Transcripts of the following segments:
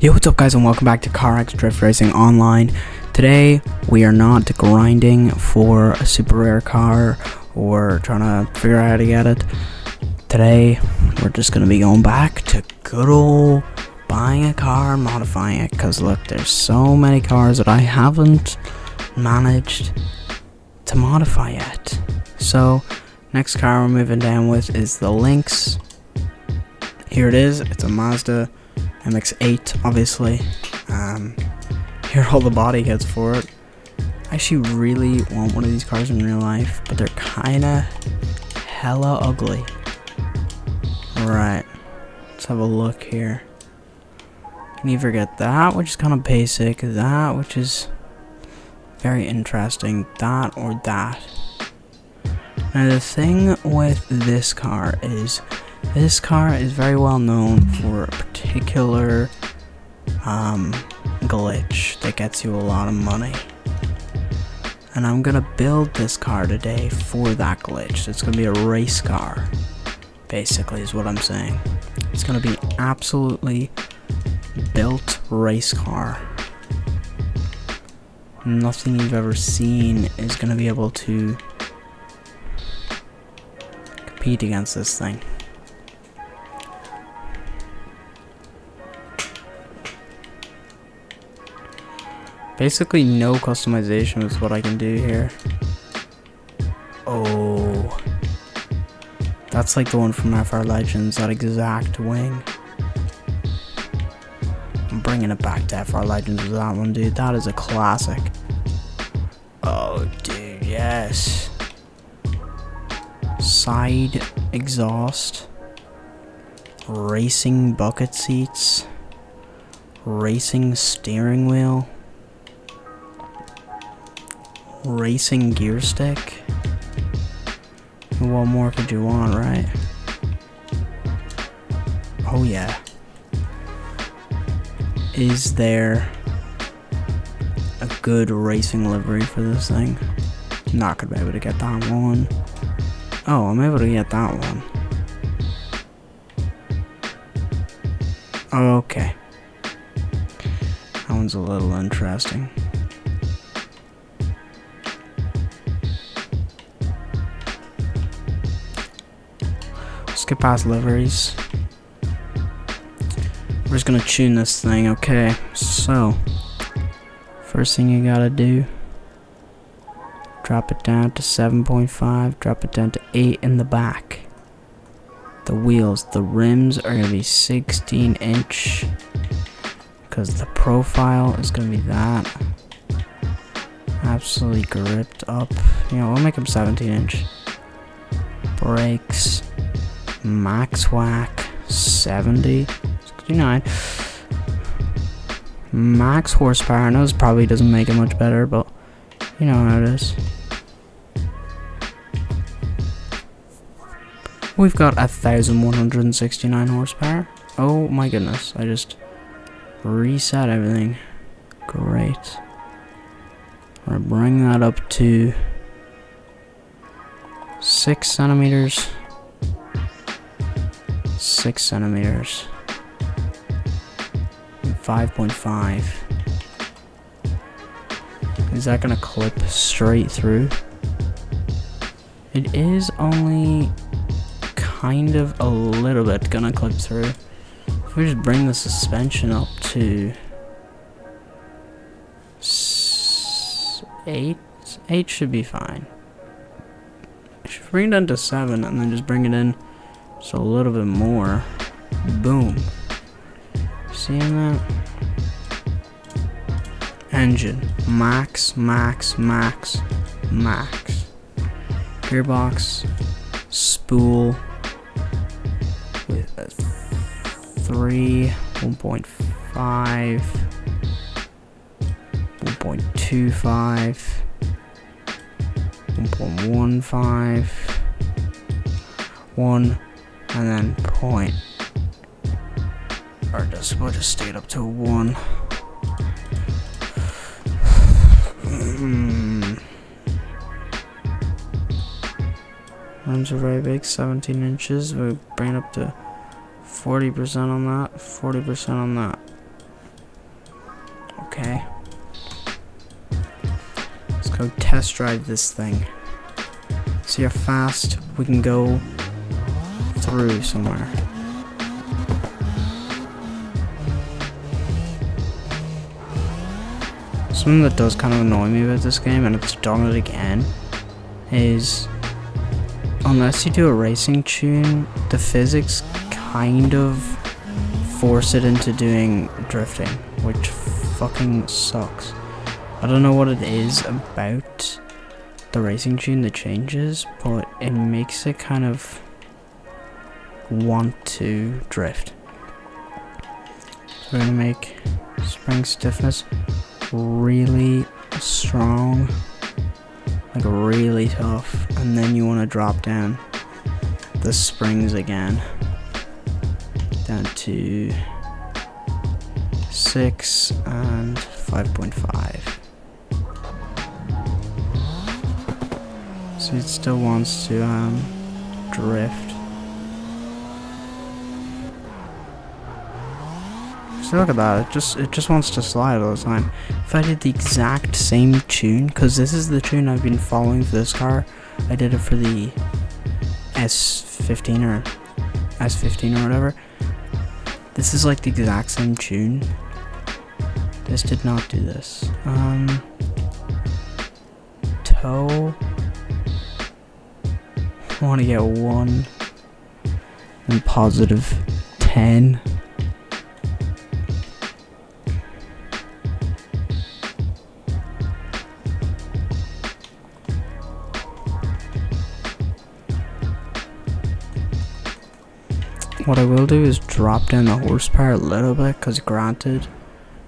Yo, what's up guys, and welcome back to CarX Drift Racing Online. Today we are not grinding for a super rare car or trying to figure out how to get it. Today we're just going to be going back to good old buying a car, modifying it, because look, there's so many cars that I haven't managed to modify yet. So next car we're moving down with is the Lynx. Here it is. It's a Mazda MX-8, obviously. Here are all the body kits for it. I actually really want one of these cars in real life, but they're kinda hella ugly. Alright, let's have a look here. Can you forget that, which is kind of basic, that, which is very interesting, that or that. Now the thing with this car is very well known for a particular glitch that gets you a lot of money. And I'm gonna build this car today for that glitch. It's gonna be a race car, basically, is what I'm saying. It's gonna be absolutely built race car. Nothing you've ever seen is gonna be able to compete against this thing. Basically no customization is what I can do here. Oh, that's like the one from FR Legends, that exact wing. I'm bringing it back to FR Legends with that one, dude. That is a classic. Oh, dude, yes. Side exhaust. Racing bucket seats. Racing steering wheel. Racing gear stick. What more could you want, right? Oh yeah. Is there a good racing livery for this thing? Not gonna be able to get that one. Oh, I'm able to get that one. Okay. That one's a little interesting. Skip past liveries. We're just gonna tune this thing. Okay, so first thing you gotta do, drop it down to 7.5, drop it down to 8 in the back. The wheels, the rims are gonna be 16-inch because the profile is gonna be that. Absolutely gripped up. You know, we'll make them 17-inch. Brakes. Max whack 70, 69. Max horsepower. I know this probably doesn't make it much better, but you know how it is. We've got 1,169 horsepower. Oh my goodness, I just reset everything. Great. We're bringing that up to 6 centimeters. 6 centimeters. 5.5. Is that gonna clip straight through? It is only kind of a little bit gonna clip through. If we just bring the suspension up to 8 should be fine. Should bring it down to 7 and then just bring it in so a little bit more. Boom. Seeing that? Engine. Max, max, max, max. Gearbox. Spool. With a 3, 1.5, 1.25, 1.15, 1. And then point, or we'll just stay it up to 1. Rims are very big, 17 inches. We bring it up to 40% on that, 40% on that. Okay. Let's go test drive this thing. See how fast we can go through somewhere. Something that does kind of annoy me about this game, and it's done it again, is unless you do a racing tune, the physics kind of force it into doing drifting, which fucking sucks. I don't know what it is about the racing tune that changes, but it makes it kind of want to drift. So we're gonna make spring stiffness really strong, like really tough, and then you want to drop down the springs again down to 6 and 5.5. So it still wants to drift. So look at that, it just wants to slide all the time. If I did the exact same tune, because this is the tune I've been following for this car, I did it for the S15 or S15 or whatever. This is like the exact same tune. This did not do this. Toe. I want to get 1 and positive 10. What I will do is drop down the horsepower a little bit, because granted, it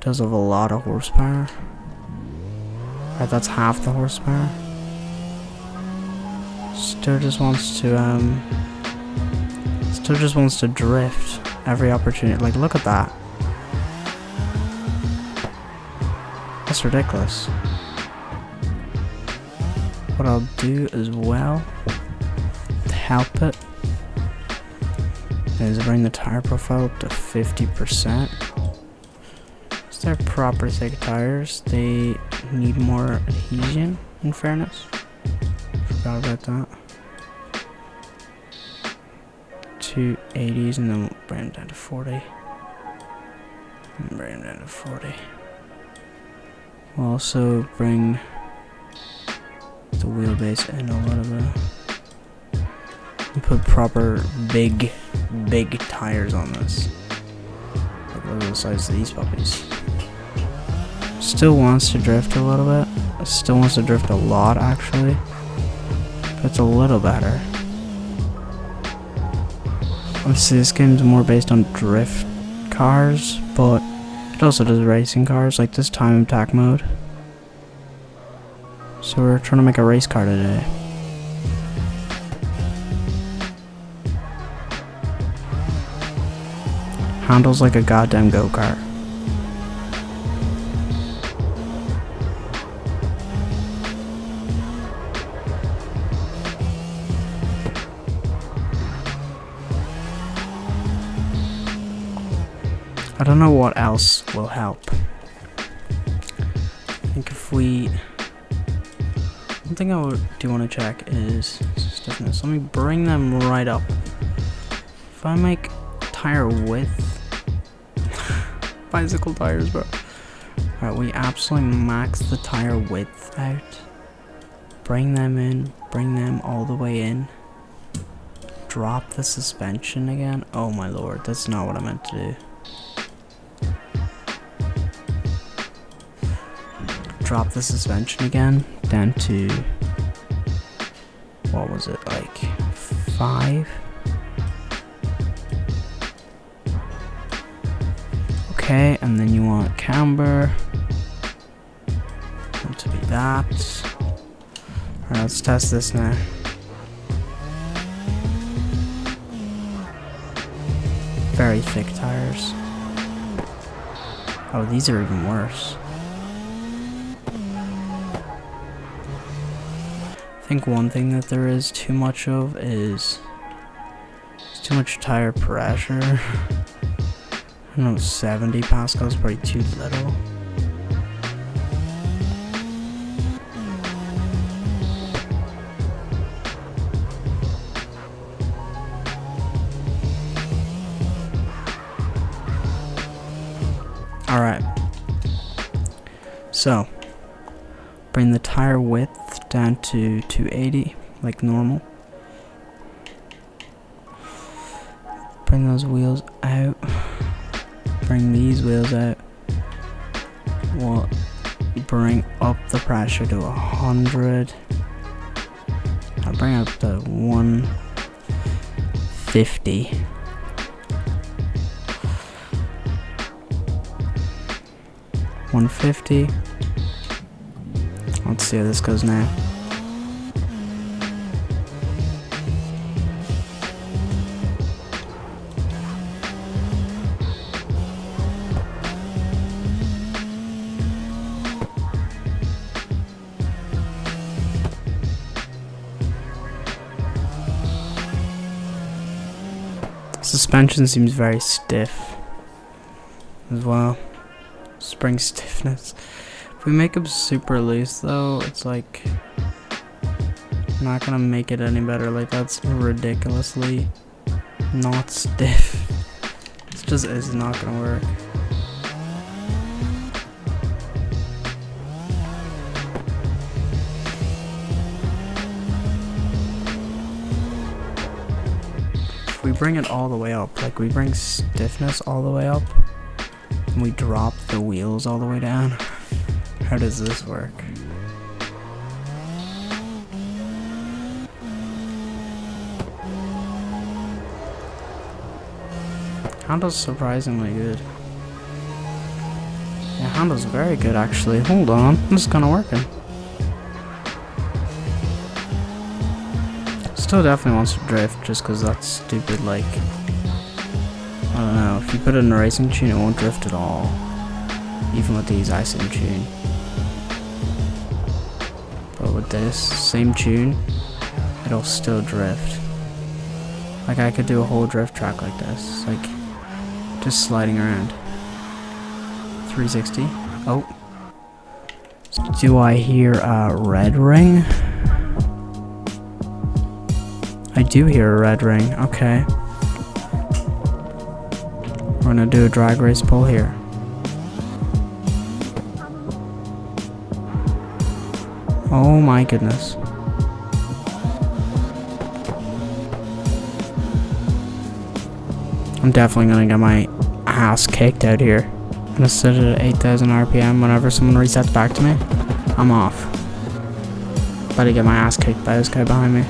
does have a lot of horsepower. Right, that's half the horsepower. Still just wants to drift every opportunity. Like, look at that. That's ridiculous. What I'll do as well to help it is bring the tire profile up to 50%. They're proper thick tires. They need more adhesion, in fairness. Forgot about that. 2 80s and then we'll bring them down to 40. And bring them down to 40. We'll also bring the wheelbase in a little bit. And put proper big tires on this. Like, look at the size of these puppies. Still wants to drift a little bit. Still wants to drift a lot, actually. But it's a little better. Obviously, this game's more based on drift cars, but it also does racing cars, like this time attack mode. So we're trying to make a race car today. Handles like a goddamn go-kart. I don't know what else will help. I think if we... One thing I do want to check is stiffness. Let me bring them right up. If I make tire width... Bicycle tires, bro. Alright, we absolutely max the tire width out. Bring them in. Bring them all the way in. Drop the suspension again. Oh my lord, that's not what I meant to do. Drop the suspension again down to, what was it, like 5? Okay, and then you want camber to be that. Alright, let's test this now. Very thick tires. Oh, these are even worse. I think one thing that there is too much of is too much tire pressure. I don't know, 70 pascals is probably too little. Alright. So, bring the tire width down to 280, like normal. Bring those wheels out. Bring these wheels out. We'll bring up the pressure to 100. I'll bring up to 150. Let's see how this goes now. Suspension seems very stiff as well. Spring stiffness. If we make them super loose though, it's like not gonna make it any better. Like that's ridiculously not stiff. It's not gonna work. If we bring it all the way up, like we bring stiffness all the way up, and we drop the wheels all the way down, how does this work? Handles surprisingly good. Yeah, handles very good actually. Hold on, this is kinda working. Still definitely wants to drift just because that's stupid, like, I don't know, if you put it in a racing tune it won't drift at all. Even with these ISIM tune. But with this, same tune, it'll still drift. Like I could do a whole drift track like this, like, just sliding around. 360, oh. Do I hear a red ring? I do hear a red ring, okay. We're gonna do a drag race pull here. Oh my goodness. I'm definitely gonna get my ass kicked out here. I'm gonna set it at 8,000 RPM. Whenever someone resets back to me, I'm off. About to get my ass kicked by this guy behind me.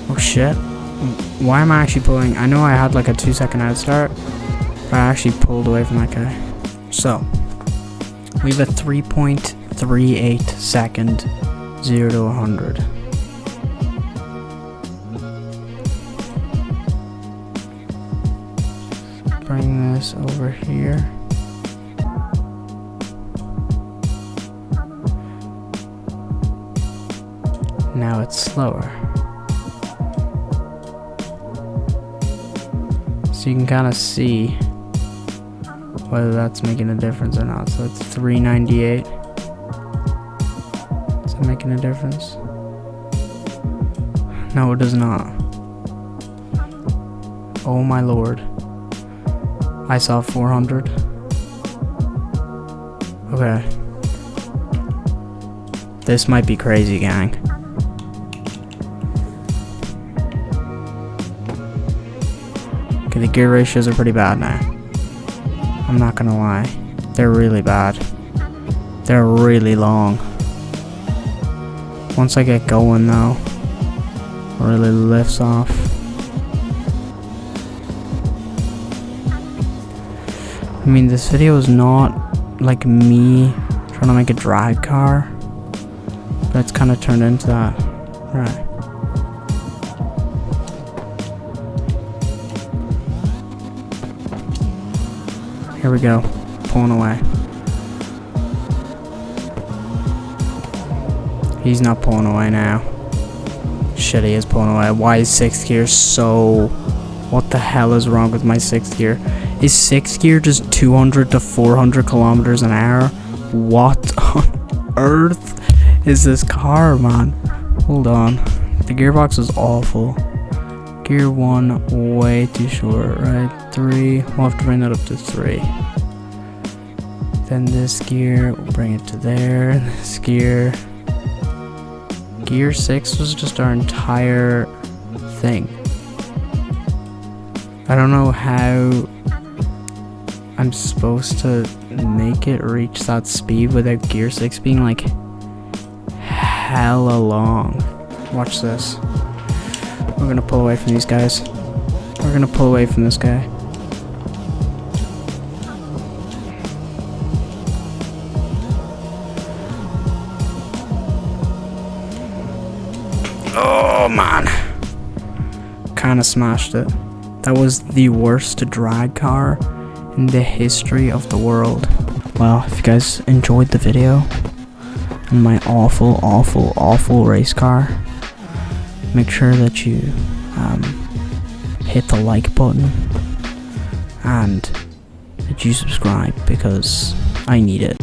Oh shit. Why am I actually pulling? I know I had like a 2-second head start, but I actually pulled away from that guy. So, we have a 3.38 second 0 to 100. Bring this over here. Now it's slower. So you can kind of see whether that's making a difference or not. So it's 398. Is that making a difference? No, it does not. Oh my lord. I saw 400. Okay. This might be crazy, gang. Okay, the gear ratios are pretty bad now. I'm not gonna lie. They're really bad. They're really long. Once I get going though, it really lifts off. I mean, this video is not like me trying to make a drag car, but it's kind of turned into that. Right. Here we go, pulling away. He's not pulling away now. Shit, he is pulling away. Why is 6th gear so... What the hell is wrong with my 6th gear? Is 6th gear just 200 to 400 kilometers an hour? What on earth is this car, man? Hold on. The gearbox is awful. Gear 1, way too short, right? 3, we'll have to bring that up to 3. Then this gear, we'll bring it to there. This gear. Gear 6 was just our entire thing. I don't know how I'm supposed to make it reach that speed without gear 6 being like hella long. Watch this. We're gonna pull away from these guys. We're gonna pull away from this guy. Oh man. Kinda smashed it. That was the worst drag car in the history of the world. Well, if you guys enjoyed the video and my awful race car, make sure that you hit the like button and that you subscribe because I need it.